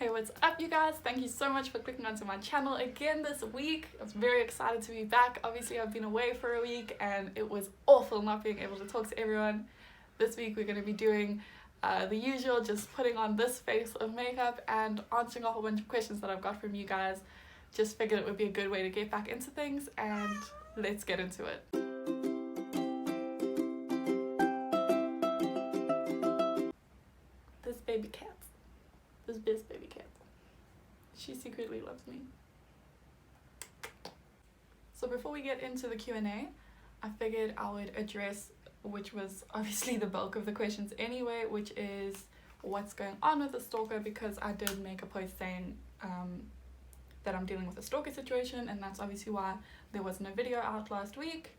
Hey, what's up you guys? Thank you so much for clicking onto my channel again this week. I was very excited to be back. Obviously I've been away for a week and it was awful not being able to talk to everyone. This week we're going to be doing the usual, just putting on this face of makeup and answering a whole bunch of questions that I've got from you guys. Just figured it would be a good way to get back into things, and let's get into it. This baby cat. This baby cat. She secretly loves me. So before we get into the Q&A, I figured I would address, which was obviously the bulk of the questions anyway, which is what's going on with the stalker, because I did make a post saying that I'm dealing with a stalker situation, and that's obviously why there wasn't a video out last week.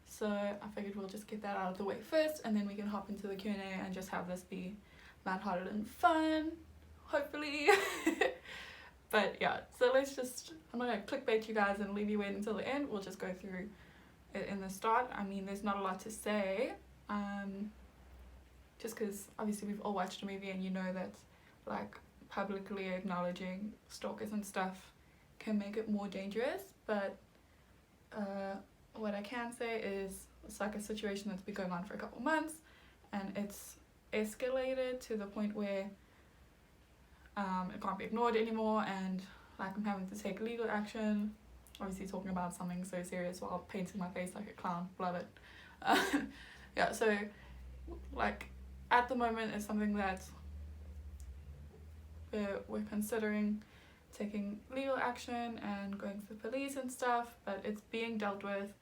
So I figured we'll just get that out of the way first, and then we can hop into the Q&A and just have this be lighthearted and fun, hopefully. But yeah, so let's just, I'm not gonna clickbait you guys and leave you waiting until the end. We'll just go through it in the start. I mean, there's not a lot to say, just because obviously we've all watched a movie and you know that like publicly acknowledging stalkers and stuff can make it more dangerous. But what I can say is it's like a situation that's been going on for a couple months, and it's escalated to the point where it can't be ignored anymore, and like I'm having to take legal action, obviously talking about something so serious while painting my face like a clown. Love it. Yeah, so like at the moment it's something that we're considering taking legal action and going to the police and stuff, but it's being dealt with.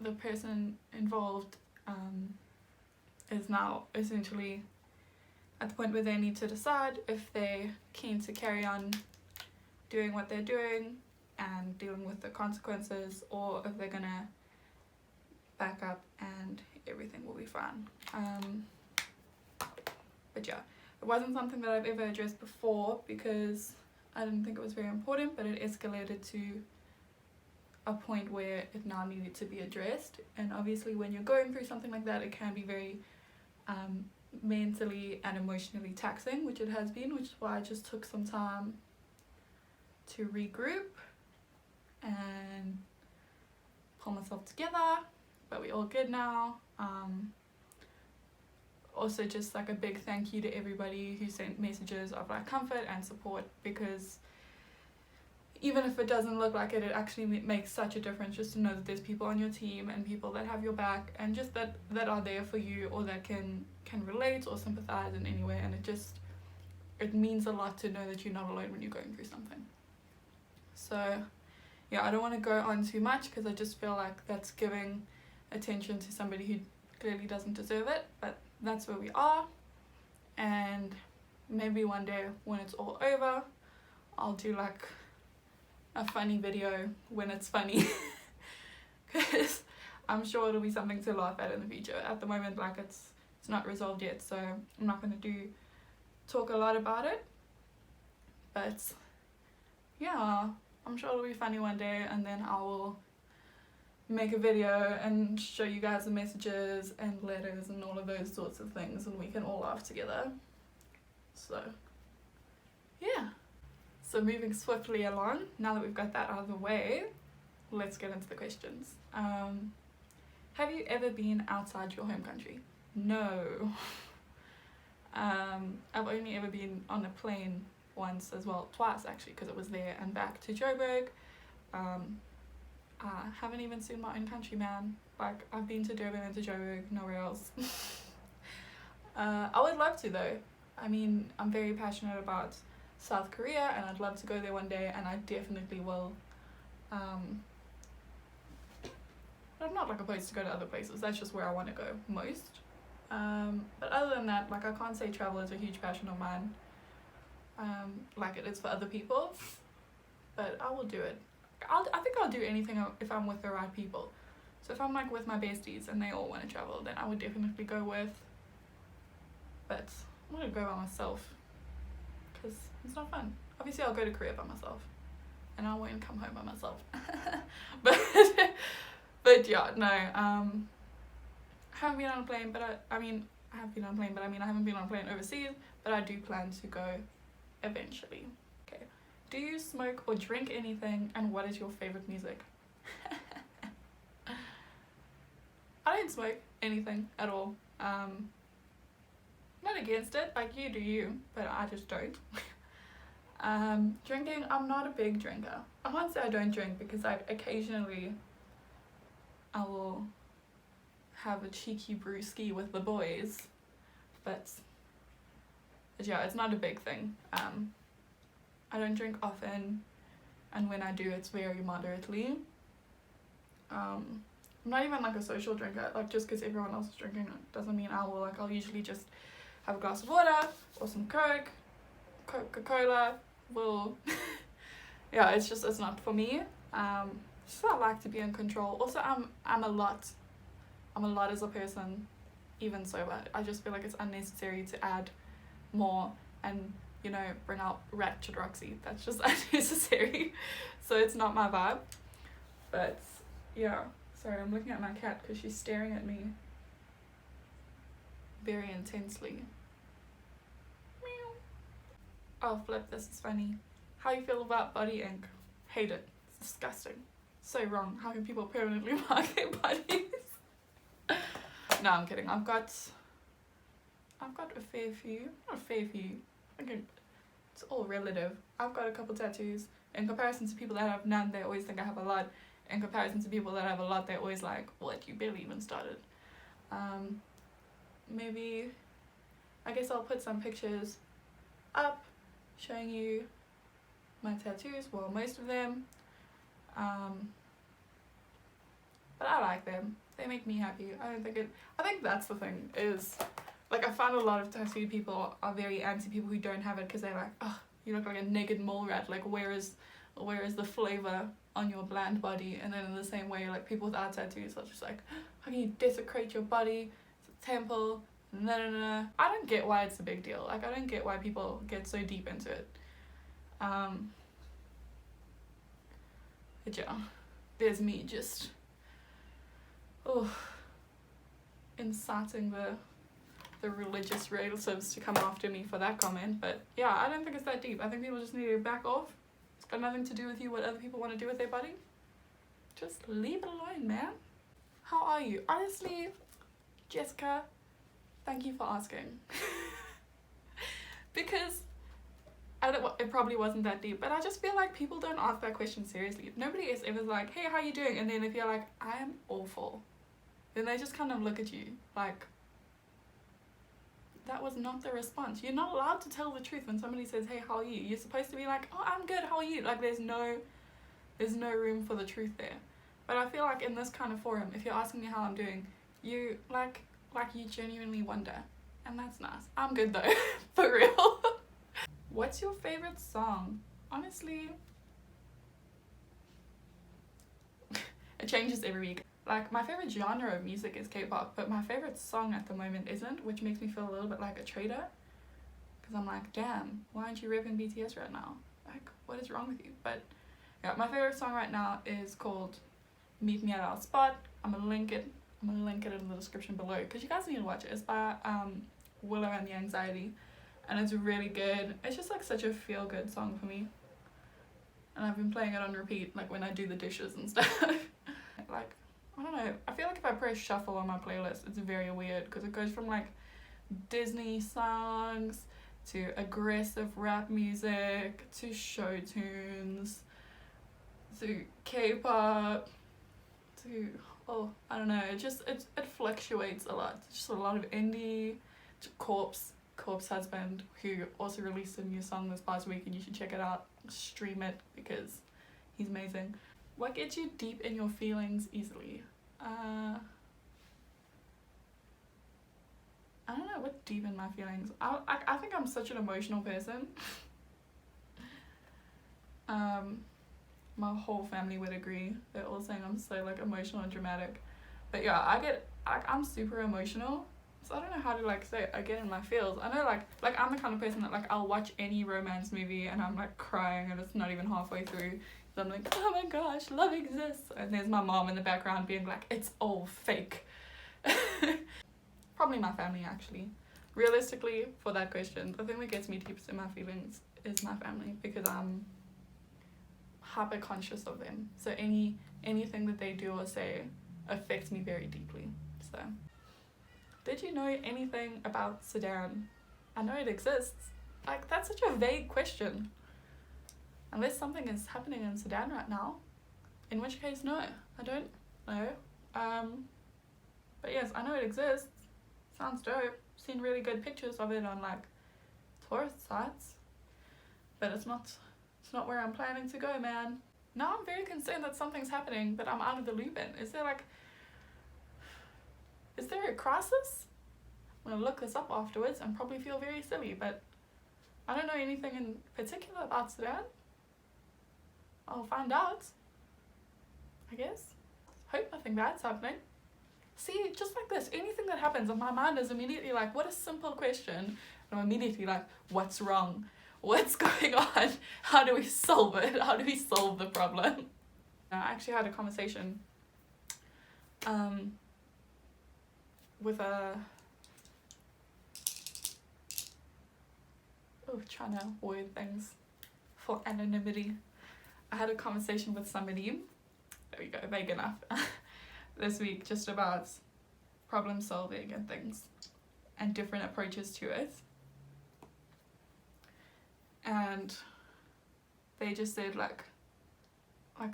The person involved is now essentially at the point where they need to decide if they're keen to carry on doing what they're doing and dealing with the consequences, or if they're gonna back up and everything will be fine. But yeah, it wasn't something that I've ever addressed before because I didn't think it was very important, but it escalated to a point where it now needed to be addressed. And obviously when you're going through something like that, it can be very mentally and emotionally taxing, which it has been, which is why I just took some time to regroup and pull myself together. But we're all good now. Also just like a big thank you to everybody who sent messages of like comfort and support, because even if it doesn't look like it, it actually makes such a difference just to know that there's people on your team and people that have your back, and just that are there for you, or that can relate or sympathize in any way. And it means a lot to know that you're not alone when you're going through something. So yeah, I don't want to go on too much because I just feel like that's giving attention to somebody who clearly doesn't deserve it, but that's where we are. And maybe one day when it's all over, I'll do like a funny video when it's funny, because I'm sure it'll be something to laugh at in the future. At the moment, like it's not resolved yet, so I'm not going to talk a lot about it. But yeah, I'm sure it'll be funny one day, and then I will make a video and show you guys the messages and letters and all of those sorts of things, and we can all laugh together. So yeah. So moving swiftly along, now that we've got that out of the way, let's get into the questions. Have you ever been outside your home country? No. I've only ever been on a plane once as well, twice actually, because it was there and back to Joburg. I haven't even seen my own country, man. Like, I've been to Durban and to Joburg, nowhere else. I would love to though. I mean, I'm very passionate about South Korea, and I'd love to go there one day, and I definitely will. I'm not like opposed to go to other places, that's just where I want to go most. But other than that, like I can't say travel is a huge passion of mine, like it is for other people, but I will do it. I think I'll do anything if I'm with the right people. So if I'm like with my besties and they all want to travel, then I would definitely go with. But I'm gonna go by myself because it's not fun. Obviously I'll go to Korea by myself and I won't come home by myself. but yeah, no, I haven't been on a plane, but I mean I have been on a plane, but I mean I haven't been on a plane overseas, but I do plan to go eventually. Okay, do you smoke or drink anything, and what is your favorite music? I don't smoke anything at all. Not against it, like you do you, but I just don't. Drinking, I'm not a big drinker. I won't say I don't drink, because occasionally I will have a cheeky brewski with the boys, but yeah, it's not a big thing. I don't drink often, and when I do, it's very moderately. I'm not even like a social drinker, like just because everyone else is drinking doesn't mean I will. Like I'll usually just have a glass of water or some Coca-Cola. Yeah, it's not for me. Just I like to be in control. Also, I'm a lot as a person, even sober. I just feel like it's unnecessary to add more and, you know, bring out ratchet Roxy. That's just unnecessary. So it's not my vibe. But yeah, sorry, I'm looking at my cat because she's staring at me very intensely. Meow. Oh flip, this is funny. How you feel about body ink? Hate it. It's disgusting. So wrong. How can people permanently mark their bodies? No, I'm kidding. I've got a fair few. Not a fair few. It's all relative. I've got a couple tattoos. In comparison to people that have none, they always think I have a lot. In comparison to people that have a lot, they're always like, what, you barely even started. Maybe, I guess I'll put some pictures up showing you my tattoos, well, most of them. But I like them. They make me happy. I think that's the thing, is like I find a lot of tattooed people are very anti people who don't have it, because they're like, oh, you look like a naked mole rat, like where is the flavor on your bland body? And then in the same way, like people without tattoos are just like, how can you desecrate your body? It's a temple. No. I don't get why it's a big deal. Like I don't get why people get so deep into it. But yeah, there's me just inciting the religious relatives to come after me for that comment. But yeah, I don't think it's that deep. I think people just need to back off. It's got nothing to do with you, what other people want to do with their body. Just leave it alone, man. How are you? Honestly, Jessica, thank you for asking. Because it probably wasn't that deep, but I just feel like people don't ask that question seriously. Nobody is ever like, hey, how you doing? And then if you're like, I am awful, then they just kind of look at you like, that was not the response. You're not allowed to tell the truth when somebody says, hey, how are you? You're supposed to be like, oh, I'm good, how are you? Like there's no room for the truth there. But I feel like in this kind of forum, if you're asking me how I'm doing, you like you genuinely wonder, and that's nice. I'm good though. For real. What's your favorite song? Honestly, it changes every week. Like my favorite genre of music is K-pop, but my favorite song at the moment isn't, which makes me feel a little bit like a traitor, because I'm like, damn, why aren't you repping BTS right now? Like, what is wrong with you? But yeah, my favorite song right now is called Meet Me at Our Spot. I'm gonna link it in the description below, because you guys need to watch it. It's by WILLOW and the Anxiety, and it's really good. It's just like such a feel-good song for me, and I've been playing it on repeat, like when I do the dishes and stuff. Like, I don't know, I feel like if I press shuffle on my playlist, it's very weird, because it goes from like Disney songs to aggressive rap music to show tunes to K-pop to, I don't know, it fluctuates a lot. It's just a lot of indie to Corpse Husband, who also released a new song this past week, and you should check it out, stream it, because he's amazing. What gets you deep in your feelings easily? I don't know what deep in my feelings. I think I'm such an emotional person. My whole family would agree. They're all saying I'm so like emotional and dramatic. But yeah, I'm super emotional. So I don't know how to like say it. I get in my feels. I know like I'm the kind of person that like I'll watch any romance movie and I'm like crying and it's not even halfway through. So I'm like, oh my gosh, love exists. And there's my mom in the background being like, it's all fake. Probably my family actually. realistically, for that question, the thing that gets me deepest in my feelings is my family, because I'm hyper conscious of them. So anything that they do or say affects me very deeply. So, did you know anything about Sudan? I know it exists. Like, that's such a vague question. Unless something is happening in Sudan right now, in which case, no, I don't know. But yes, I know it exists. Sounds dope. Seen really good pictures of it on like tourist sites, but it's not where I'm planning to go, man. Now I'm very concerned that something's happening that I'm out of the loop in. Is there a crisis? I'm gonna look this up afterwards and probably feel very silly, but I don't know anything in particular about Sudan. I'll find out, I guess. Hope nothing bad's happening. See, just like this, anything that happens, and my mind is immediately like, what a simple question. And I'm immediately like, what's wrong? What's going on? How do we solve it? How do we solve the problem? I actually had a conversation with trying to word things for anonymity. I had a conversation with somebody, there we go, vague enough, this week, just about problem solving and things and different approaches to it. And they just said like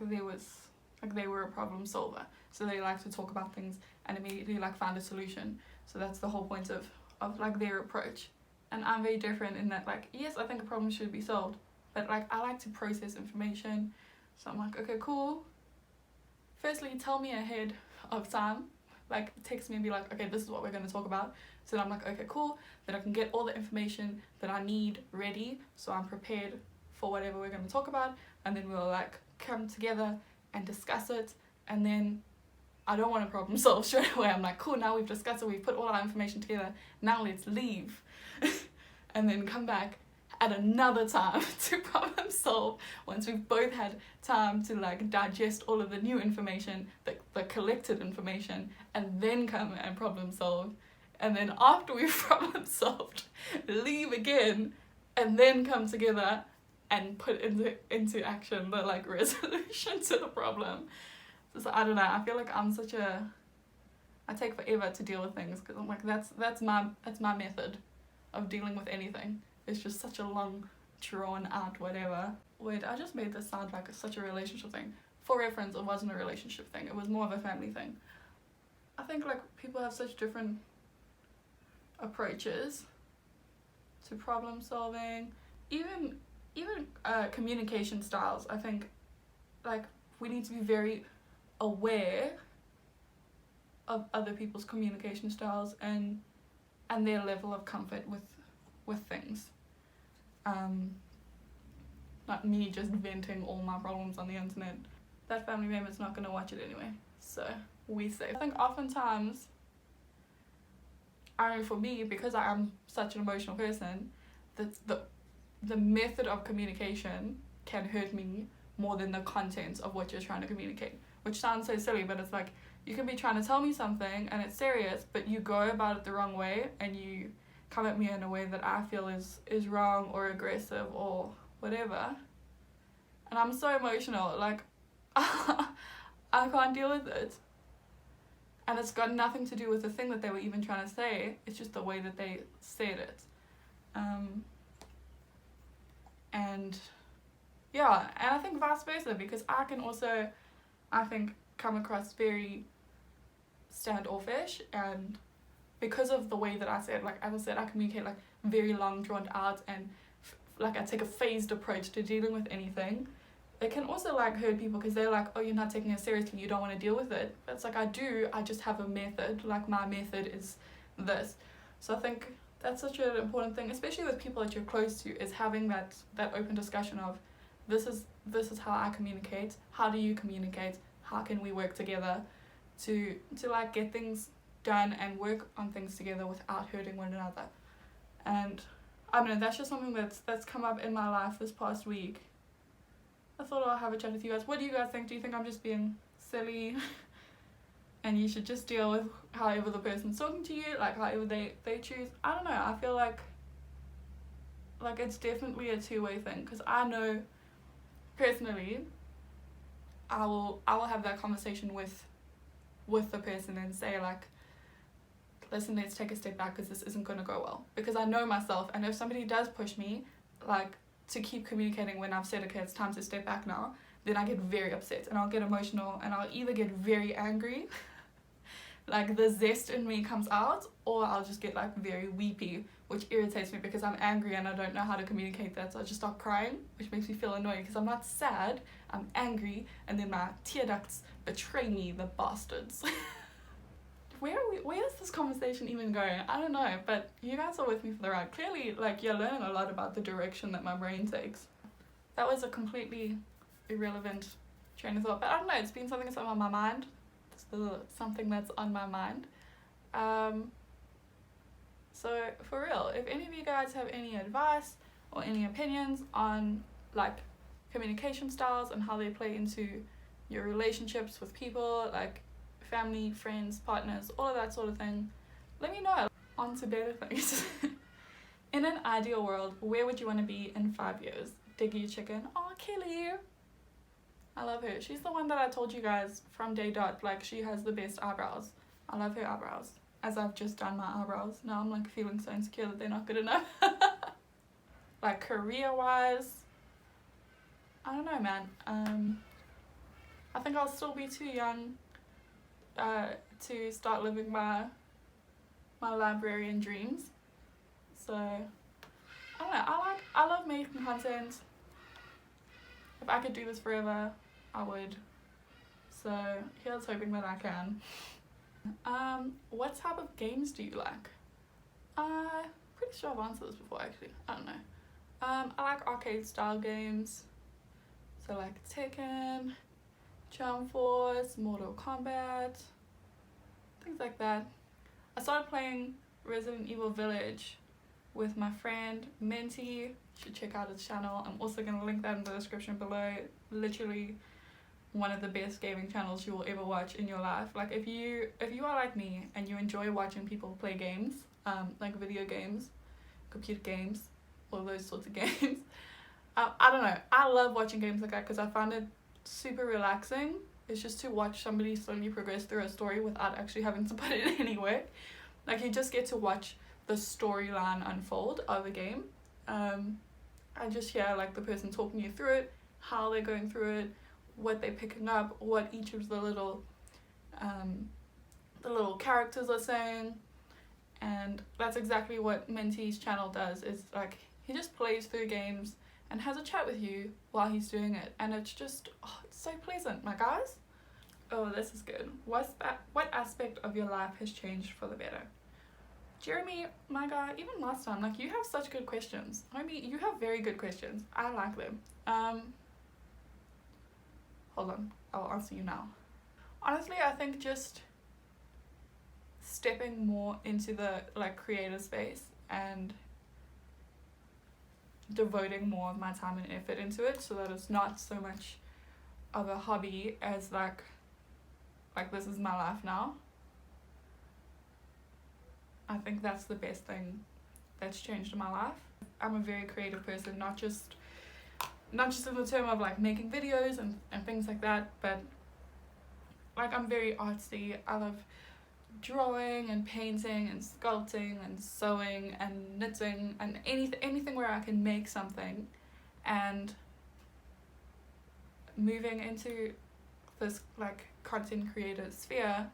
they were a problem solver, so they like to talk about things and immediately like find a solution. So that's the whole point of like their approach. And I'm very different in that, like, yes, I think a problem should be solved, but like I like to process information. So I'm like, okay, cool. Firstly, tell me ahead of time, like text me and be like, okay, this is what we're going to talk about. So then I'm like, okay, cool. Then I can get all the information that I need ready, so I'm prepared for whatever we're going to talk about. And then we'll like come together and discuss it. And then I don't want to problem solve straight away. I'm like, cool, now we've discussed it, we've put all our information together, now let's leave. And then come back at another time to problem solve once we've both had time to like digest all of the new information, the collected information, and then come and problem solve. And then after we've problem solved, leave again, and then come together and put into action the like resolution to the problem. So I don't know, I feel like I take forever to deal with things, because I'm like, that's my method of dealing with anything. It's just such a long, drawn out whatever. Wait, I just made this sound like such a relationship thing. For reference, it wasn't a relationship thing, it was more of a family thing. I think like people have such different approaches to problem solving, even communication styles. I think like we need to be very aware of other people's communication styles and their level of comfort with things. Not me just venting all my problems on the internet. That family member's not going to watch it anyway, so we safe. I think oftentimes, I know for me, because I am such an emotional person, that the method of communication can hurt me more than the content of what you're trying to communicate. Which sounds so silly, but it's like, you can be trying to tell me something and it's serious, but you go about it the wrong way and you come at me in a way that I feel is wrong or aggressive or whatever. And I'm so emotional, like, I can't deal with it. And it's got nothing to do with the thing that they were even trying to say, it's just the way that they said it. And yeah, and I think vice versa, because I can also, I think, come across very standoffish, and because of the way that I said, like, as I said, I communicate like very long, drawn out, and like I take a phased approach to dealing with anything. It can also like hurt people, because they're like, oh, you're not taking it seriously, you don't want to deal with it. But it's like, I do, I just have a method, like my method is this. So I think that's such an important thing, especially with people that you're close to, is having that open discussion of, this is how I communicate, how do you communicate, how can we work together to like get things done and work on things together without hurting one another. And I don't know, that's just something that's come up in my life this past week. I thought I'll have a chat with you guys. What do you guys think? Do you think I'm just being silly? and you should just deal with however the person's talking to you, like however they choose. I don't know, I feel like it's definitely a two-way thing, because I know personally I will have that conversation with the person and say like, listen, let's take a step back because this isn't going to go well, because I know myself, and if somebody does push me like to keep communicating when I've said, okay, it's time to step back now, then I get very upset and I'll get emotional and I'll either get very angry like the zest in me comes out, or I'll just get like very weepy, which irritates me because I'm angry and I don't know how to communicate that, so I just start crying, which makes me feel annoying because I'm not sad, I'm angry, and then my tear ducts betray me, the bastards. Where is this conversation even going? I don't know, but you guys are with me for the ride. Clearly, like, you're learning a lot about the direction that my brain takes. That was a completely irrelevant train of thought, but I don't know, it's been something that's on my mind. Something that's on my mind. So for real, if any of you guys have any advice or any opinions on like communication styles and how they play into your relationships with people, like family, friends, partners, all of that sort of thing, let me know. On to better things. In an ideal world, where would you want to be in 5 years? Diggy Chicken. Oh, Kelly. I love her. She's the one that I told you guys from day dot, like she has the best eyebrows. I love her eyebrows. As I've just done my eyebrows. Now I'm like feeling so insecure that they're not good enough. Like career wise, I don't know, man. I think I'll still be too young to start living my librarian dreams. So I don't know, I love making content. If I could do this forever, I would. So here's hoping that I can. What type of games do you like? Pretty sure I've answered this before actually. I don't know. I like arcade style games. So like Tekken, Jump Force, Mortal Kombat, things like that. I started playing Resident Evil Village with my friend Minty. You should check out his channel. I'm also going to link that in the description below. Literally one of the best gaming channels you will ever watch in your life. Like if you are like me and you enjoy watching people play games, like video games, computer games, all those sorts of games, I don't know, I love watching games like that because I find it super relaxing. It's just to watch somebody slowly progress through a story without actually having to put in any work. Like you just get to watch the storyline unfold of a game. I just hear like the person talking you through it, how they're going through it, what they're picking up, what each of the little characters are saying, and that's exactly what Minty's channel does. Is like he just plays through games and has a chat with you while he's doing it, and it's just it's so pleasant, my guys. Oh, this is good. What aspect of your life has changed for the better? Jeremy, my guy, even last time, like you have such good questions. Homie, you have very good questions. I like them. Hold on, I'll answer you now. Honestly, I think just stepping more into the like creative space and devoting more of my time and effort into it, so that it's not so much of a hobby as like this is my life now. I think that's the best thing that's changed in my life. I'm a very creative person, not just in the term of like making videos and things like that, but like I'm very artsy. I love drawing and painting and sculpting and sewing and knitting and anything where I can make something. And moving into this like content creator sphere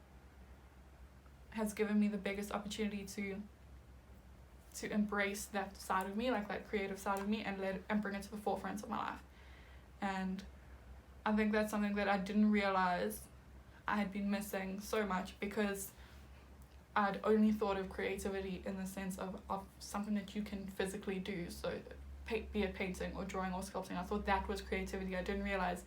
has given me the biggest opportunity to embrace that side of me, like that creative side of me, and bring it to the forefront of my life. And I think that's something that I didn't realize I had been missing so much, because I'd only thought of creativity in the sense of something that you can physically do, so be it painting or drawing or sculpting. I thought that was creativity. I didn't realize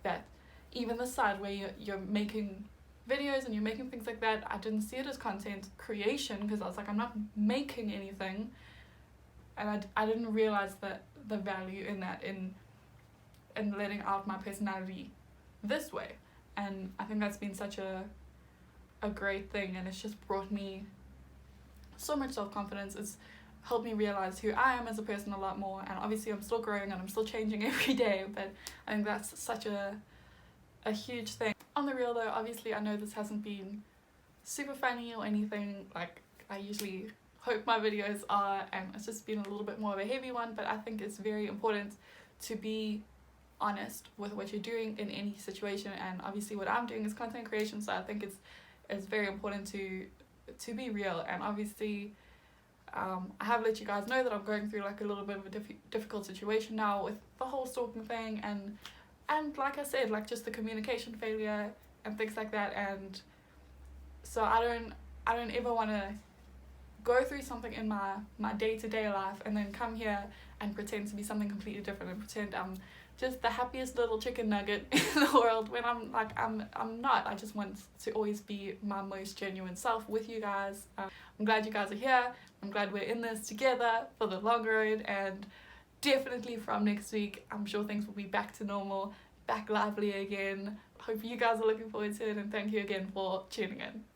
that even the side where you're making videos and you're making things like that, I didn't see it as content creation, because I was like, I'm not making anything, and I didn't realize that the value in that, in letting out my personality this way. And I think that's been such a a great thing, and it's just brought me so much self-confidence. It's helped me realize who I am as a person a lot more, and obviously I'm still growing and I'm still changing every day, but I think that's such a huge thing. On the real though, obviously I know this hasn't been super funny or anything like I usually hope my videos are, and it's just been a little bit more of a heavy one, but I think it's very important to be honest with what you're doing in any situation, and obviously what I'm doing is content creation, so I think it's very important to be real. And obviously I have let you guys know that I'm going through like a little bit of a difficult situation now with the whole stalking thing, and like I said, like just the communication failure and things like that, and so I don't ever want to go through something in my day-to-day life and then come here and pretend to be something completely different and pretend I'm just the happiest little chicken nugget in the world when I'm not. I just want to always be my most genuine self with you guys. I'm glad you guys are here. I'm glad we're in this together for the long road, and definitely from next week I'm sure things will be back to normal, back lively again. Hope you guys are looking forward to it, and thank you again for tuning in.